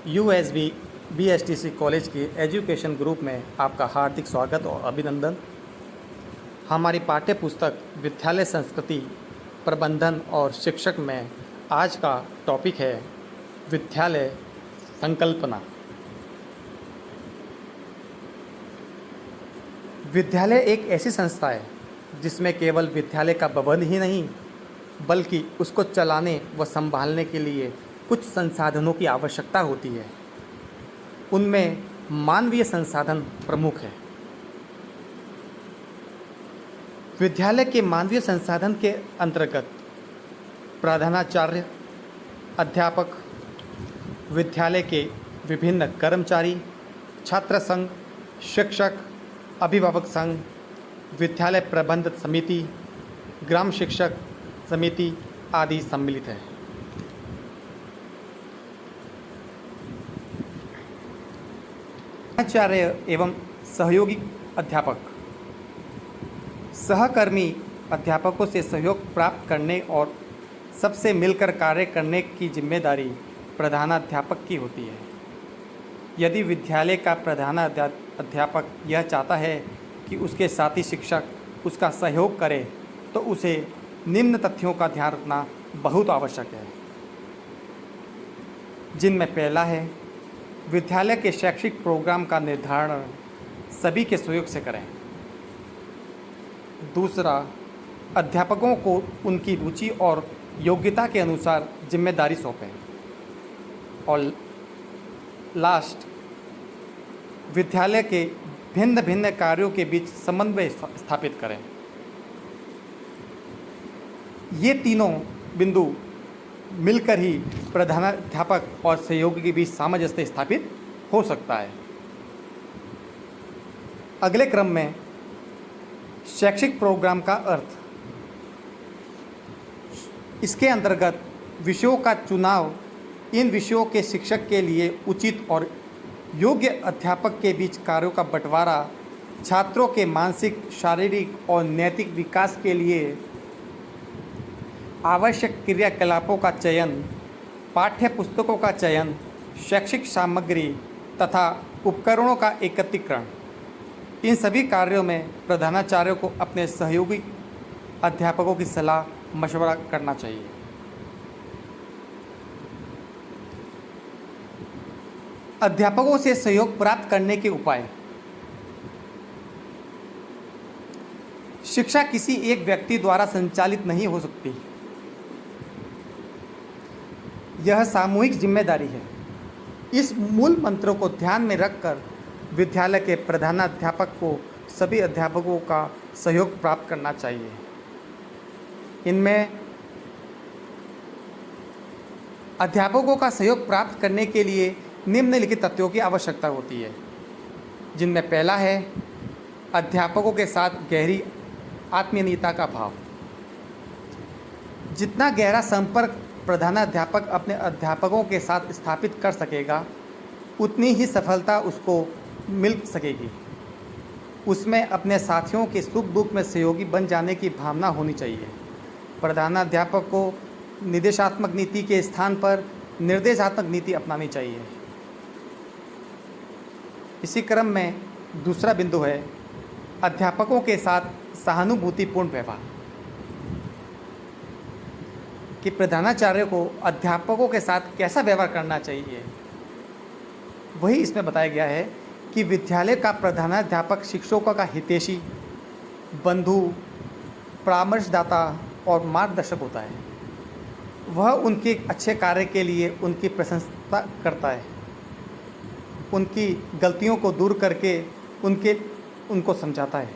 USB BSTC college के education group में आपका हार्दिक स्वागत और अभिनंदन। हमारी पाठ्य पुस्तक विद्यालय संस्कृति प्रबंधन और शिक्षक में आज का टॉपिक है विद्यालय संकल्पना। विद्यालय एक ऐसी संस्था है जिसमें केवल विद्यालय का भवन ही नहीं बल्कि उसको चलाने व संभालने के लिए कुछ संसाधनों की आवश्यकता होती है। उनमें मानवीय संसाधन प्रमुख है। विद्यालय के मानवीय संसाधन के अंतर्गत प्रधानाचार्य, अध्यापक, विद्यालय के विभिन्न कर्मचारी, छात्र संघ, शिक्षक, अभिभावक संघ, विद्यालय प्रबंधन समिति, ग्राम शिक्षक समिति आदि सम्मिलित है। आचार्य एवं सहयोगी अध्यापक सहकर्मी अध्यापकों से सहयोग प्राप्त करने और सबसे मिलकर कार्य करने की जिम्मेदारी प्रधानाध्यापक की होती है। यदि विद्यालय का प्रधानाध्यापक यह चाहता है कि उसके साथी शिक्षक उसका सहयोग करें तो उसे निम्न तथ्यों का ध्यान रखना बहुत आवश्यक है, जिनमें पहला है विद्यालय के शैक्षिक प्रोग्राम का निर्धारण सभी के सहयोग से करें। दूसरा, अध्यापकों को उनकी रुचि और योग्यता के अनुसार जिम्मेदारी सौंपें। और लास्ट, विद्यालय के भिन्न भिन्न कार्यों के बीच समन्वय स्थापित करें। ये तीनों बिंदु मिलकर ही प्रधानाध्यापक और सहयोगी के बीच सामंजस्य स्थापित हो सकता है। अगले क्रम में शैक्षिक प्रोग्राम का अर्थ। इसके अंतर्गत विषयों का चुनाव, इन विषयों के शिक्षक के लिए उचित और योग्य अध्यापक के बीच कार्यों का बंटवारा, छात्रों के मानसिक, शारीरिक और नैतिक विकास के लिए आवश्यक क्रियाकलापों का चयन, पाठ्य पुस्तकों का चयन, शैक्षिक सामग्री तथा उपकरणों का एकत्रीकरण, इन सभी कार्यों में प्रधानाचार्य को अपने सहयोगी अध्यापकों की सलाह मशवरा करना चाहिए। अध्यापकों से सहयोग प्राप्त करने के उपाय। शिक्षा किसी एक व्यक्ति द्वारा संचालित नहीं हो सकती। यह सामूहिक जिम्मेदारी है। इस मूल मंत्रों को ध्यान में रखकर विद्यालय के प्रधानाध्यापक को सभी अध्यापकों का सहयोग प्राप्त करना चाहिए। इनमें अध्यापकों का सहयोग प्राप्त करने के लिए निम्नलिखित तथ्यों की आवश्यकता होती है, जिनमें पहला है अध्यापकों के साथ गहरी आत्मीयता का भाव। जितना गहरा संपर्क प्रधानाध्यापक अपने अध्यापकों के साथ स्थापित कर सकेगा उतनी ही सफलता उसको मिल सकेगी। उसमें अपने साथियों के सुख दुख में सहयोगी बन जाने की भावना होनी चाहिए। प्रधानाध्यापक को निर्देशात्मक नीति के स्थान पर निर्देशात्मक नीति अपनानी चाहिए। इसी क्रम में दूसरा बिंदु है अध्यापकों के साथ सहानुभूतिपूर्ण व्यवहार। कि प्रधानाचार्य को अध्यापकों के साथ कैसा व्यवहार करना चाहिए, वही इसमें बताया गया है कि विद्यालय का प्रधानाध्यापक शिक्षकों का हितैषी, बंधु, परामर्शदाता और मार्गदर्शक होता है। वह उनके अच्छे कार्य के लिए उनकी प्रशंसा करता है, उनकी गलतियों को दूर करके उनको समझाता है।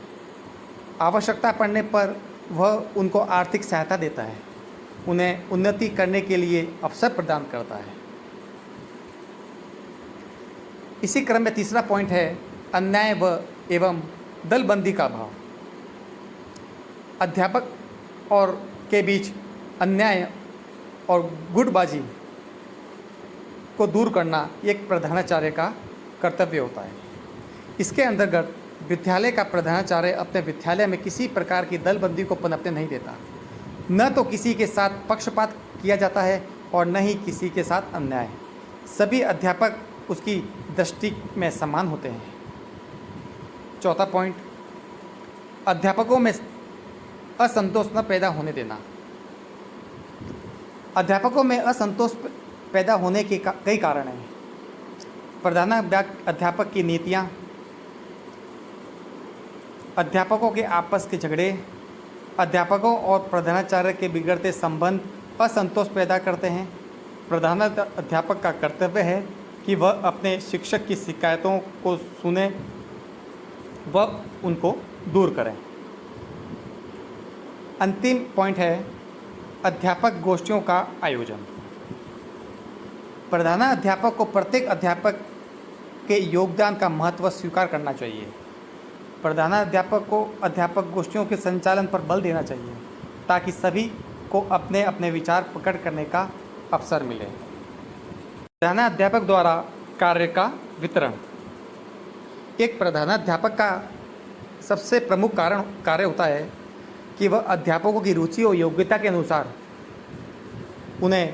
आवश्यकता पड़ने पर वह उनको आर्थिक सहायता देता है, उन्हें उन्नति करने के लिए अवसर प्रदान करता है। इसी क्रम में तीसरा पॉइंट है अन्याय एवं दलबंदी का भाव। अध्यापक और के बीच अन्याय और गुटबाजी को दूर करना एक प्रधानाचार्य का कर्तव्य होता है। इसके अंतर्गत विद्यालय का प्रधानाचार्य अपने विद्यालय में किसी प्रकार की दलबंदी को पनपने नहीं देता। न तो किसी के साथ पक्षपात किया जाता है और न ही किसी के साथ अन्याय। सभी अध्यापक उसकी दृष्टि में समान होते हैं। चौथा पॉइंट, अध्यापकों में असंतोष न पैदा होने देना। अध्यापकों में असंतोष पैदा होने के कई कारण हैं। अध्यापक की नीतियाँ, अध्यापकों के आपस के झगड़े, अध्यापकों और प्रधानाचार्य के बिगड़ते संबंध असंतोष पैदा करते हैं। अध्यापक का कर्तव्य है कि वह अपने शिक्षक की शिकायतों को सुने व उनको दूर करें। अंतिम पॉइंट है अध्यापक गोष्ठियों का आयोजन। प्रधानाध्यापक को प्रत्येक अध्यापक के योगदान का महत्व स्वीकार करना चाहिए। प्रधानाध्यापक को अध्यापक गोष्ठियों के संचालन पर बल देना चाहिए ताकि सभी को अपने अपने विचार प्रकट करने का अवसर मिले। प्रधानाध्यापक द्वारा कार्य का वितरण। एक प्रधानाध्यापक का सबसे प्रमुख कार्य होता है कि वह अध्यापकों की रुचि और योग्यता के अनुसार उन्हें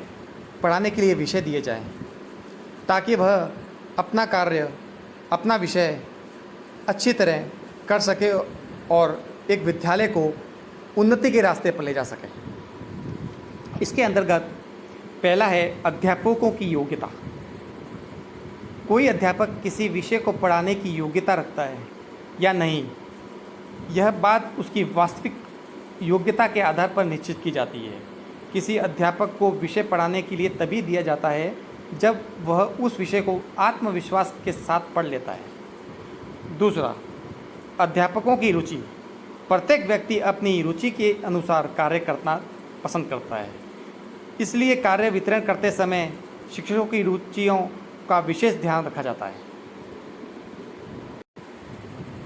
पढ़ाने के लिए विषय दिए जाएं, ताकि वह अपना कार्य, अपना विषय अच्छी तरह कर सके और एक विद्यालय को उन्नति के रास्ते पर ले जा सके। इसके अंतर्गत पहला है अध्यापकों की योग्यता। कोई अध्यापक किसी विषय को पढ़ाने की योग्यता रखता है या नहीं, यह बात उसकी वास्तविक योग्यता के आधार पर निश्चित की जाती है। किसी अध्यापक को विषय पढ़ाने के लिए तभी दिया जाता है जब वह उस विषय को आत्मविश्वास के साथ पढ़ लेता है। दूसरा, अध्यापकों की रुचि। प्रत्येक व्यक्ति अपनी रुचि के अनुसार कार्य करना पसंद करता है, इसलिए कार्य वितरण करते समय शिक्षकों की रुचियों का विशेष ध्यान रखा जाता है।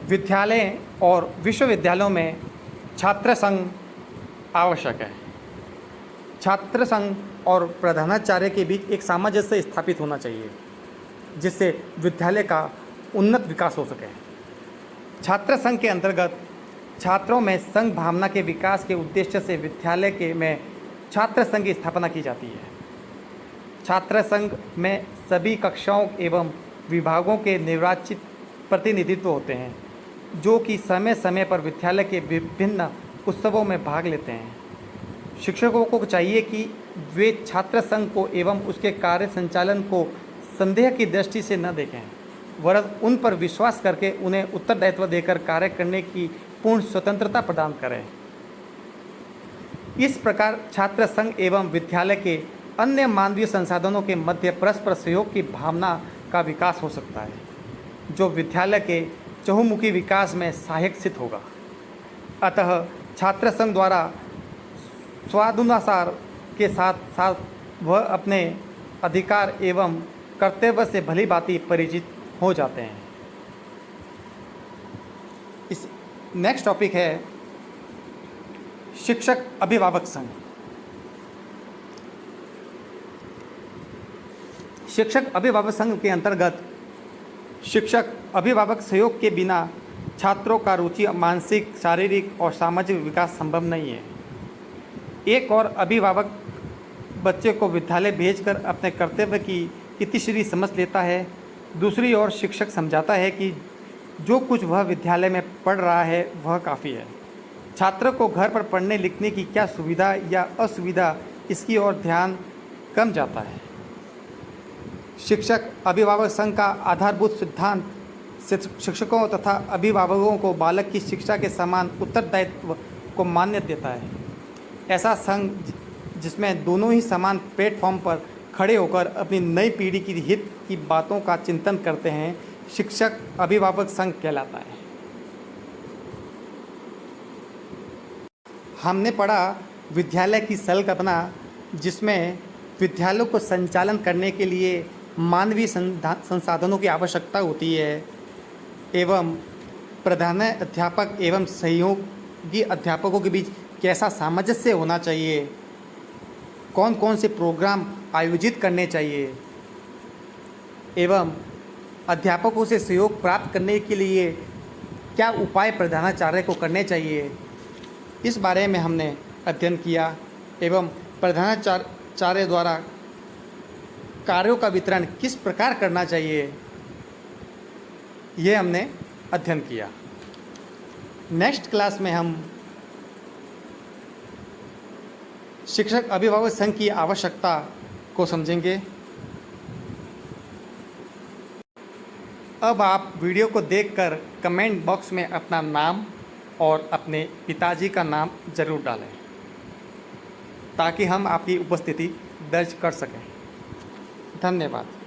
विद्यालय और विश्वविद्यालयों में छात्र संघ आवश्यक है। छात्र संघ और प्रधानाचार्य के बीच एक सामंजस्य स्थापित होना चाहिए, जिससे विद्यालय का उन्नत विकास हो सके। छात्र संघ के अंतर्गत छात्रों में संघ भावना के विकास के उद्देश्य से विद्यालय में छात्र संघ की स्थापना की जाती है। छात्र संघ में सभी कक्षाओं एवं विभागों के निर्वाचित प्रतिनिधित्व होते हैं, जो कि समय समय पर विद्यालय के विभिन्न उत्सवों में भाग लेते हैं। शिक्षकों को चाहिए कि वे छात्र संघ को एवं उसके कार्य संचालन को संदेह की दृष्टि से न देखें, वरन उन पर विश्वास करके उन्हें उत्तरदायित्व देकर कार्य करने की पूर्ण स्वतंत्रता प्रदान करें। इस प्रकार छात्र संघ एवं विद्यालय के अन्य मानवीय संसाधनों के मध्य परस्पर सहयोग की भावना का विकास हो सकता है, जो विद्यालय के चहुमुखी विकास में सहायक सिद्ध होगा। अतः छात्र संघ द्वारा स्वादुनुसार के साथ साथ वह अपने अधिकार एवं कर्तव्य से भली भांति परिचित हो जाते हैं। इस नेक्स्ट टॉपिक है शिक्षक अभिभावक संघ। शिक्षक अभिभावक संघ के अंतर्गत शिक्षक अभिभावक सहयोग के बिना छात्रों का रुचि, मानसिक, शारीरिक और सामाजिक विकास संभव नहीं है। एक और अभिभावक बच्चे को विद्यालय भेजकर अपने कर्तव्य की इतिश्री समझ लेता है, दूसरी ओर शिक्षक समझाता है कि जो कुछ वह विद्यालय में पढ़ रहा है वह काफ़ी है। छात्र को घर पर पढ़ने लिखने की क्या सुविधा या असुविधा, इसकी ओर ध्यान कम जाता है। शिक्षक अभिभावक संघ का आधारभूत सिद्धांत शिक्षकों तथा अभिभावकों को बालक की शिक्षा के समान उत्तरदायित्व को मान्यता देता है। ऐसा संघ जिसमें दोनों ही समान प्लेटफॉर्म पर खड़े होकर अपनी नई पीढ़ी की हित की बातों का चिंतन करते हैं, शिक्षक अभिभावक संघ कहलाता है। हमने पढ़ा विद्यालय की संकल्पना, जिसमें विद्यालयों को संचालन करने के लिए मानवीय संसाधनों की आवश्यकता होती है एवं प्रधानाध्यापक एवं सहयोगी अध्यापकों के बीच कैसा सामंजस्य होना चाहिए, कौन कौन से प्रोग्राम आयोजित करने चाहिए एवं अध्यापकों से सहयोग प्राप्त करने के लिए क्या उपाय प्रधानाचार्य को करने चाहिए, इस बारे में हमने अध्ययन किया एवं प्रधानाचार्य द्वारा कार्यों का वितरण किस प्रकार करना चाहिए, ये हमने अध्ययन किया। नेक्स्ट क्लास में हम शिक्षक अभिभावक संघ की आवश्यकता को समझेंगे। अब आप वीडियो को देखकर कमेंट बॉक्स में अपना नाम और अपने पिताजी का नाम ज़रूर डालें ताकि हम आपकी उपस्थिति दर्ज कर सकें। धन्यवाद।